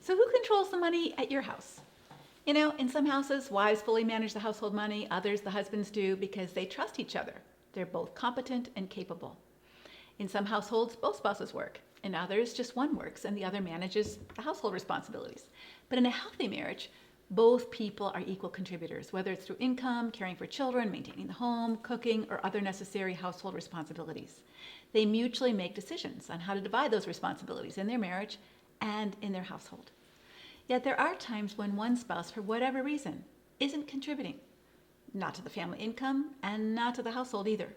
So who controls the money at your house? You know, in some houses, wives fully manage the household money. Others, the husbands do because they trust each other. They're both competent and capable. In some households, both spouses work. In others, just one works and the other manages the household responsibilities. But in a healthy marriage, both people are equal contributors, whether it's through income, caring for children, maintaining the home, cooking, or other necessary household responsibilities. They mutually make decisions on how to divide those responsibilities in their marriage and in their household. Yet there are times when one spouse, for whatever reason, isn't contributing, not to the family income and not to the household either.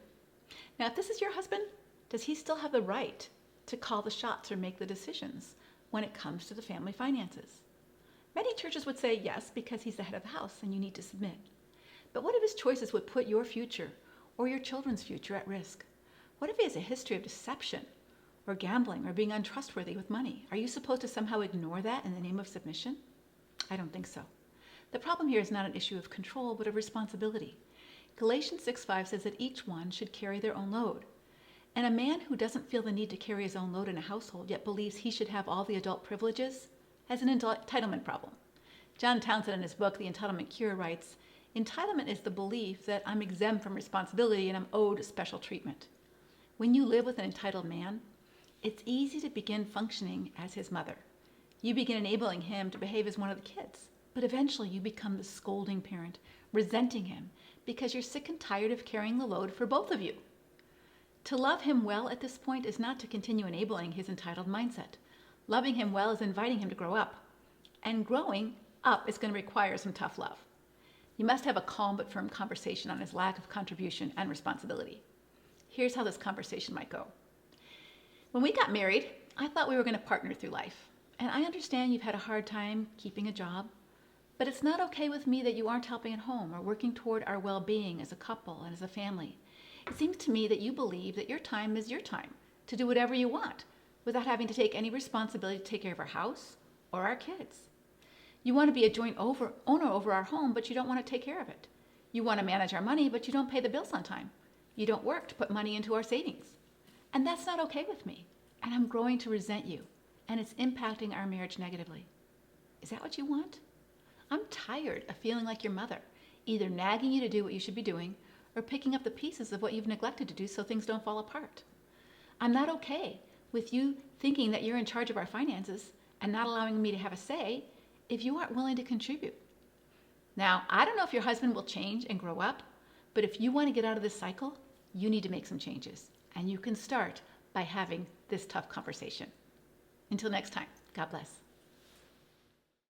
Now, if this is your husband, does he still have the right to call the shots or make the decisions when it comes to the family finances? Many churches would say yes, because he's the head of the house and you need to submit. But what if his choices would put your future or your children's future at risk? What if he has a history of deception or gambling or being untrustworthy with money? Are you supposed to somehow ignore that in the name of submission? I don't think so. The problem here is not an issue of control, but of responsibility. Galatians 6:5 says that each one should carry their own load. And a man who doesn't feel the need to carry his own load in a household, yet believes he should have all the adult privileges, has an entitlement problem. John Townsend, in his book, The Entitlement Cure, writes, "Entitlement is the belief that I'm exempt from responsibility and I'm owed special treatment." When you live with an entitled man, it's easy to begin functioning as his mother. You begin enabling him to behave as one of the kids, but eventually you become the scolding parent, resenting him because you're sick and tired of carrying the load for both of you. To love him well at this point is not to continue enabling his entitled mindset. Loving him well is inviting him to grow up. And growing up is going to require some tough love. You must have a calm but firm conversation on his lack of contribution and responsibility. Here's how this conversation might go. When we got married, I thought we were going to partner through life. And I understand you've had a hard time keeping a job, but it's not okay with me that you aren't helping at home or working toward our well-being as a couple and as a family. It seems to me that you believe that your time is your time to do whatever you want without having to take any responsibility to take care of our house or our kids. You want to be a joint owner over our home, but you don't want to take care of it. You want to manage our money, but you don't pay the bills on time. You don't work to put money into our savings. And that's not okay with me. And I'm growing to resent you. And it's impacting our marriage negatively. Is that what you want? I'm tired of feeling like your mother, either nagging you to do what you should be doing or picking up the pieces of what you've neglected to do so things don't fall apart. I'm not okay with you thinking that you're in charge of our finances and not allowing me to have a say if you aren't willing to contribute. Now, I don't know if your husband will change and grow up, but if you want to get out of this cycle, you need to make some changes. And you can start by having this tough conversation. Until next time, God bless.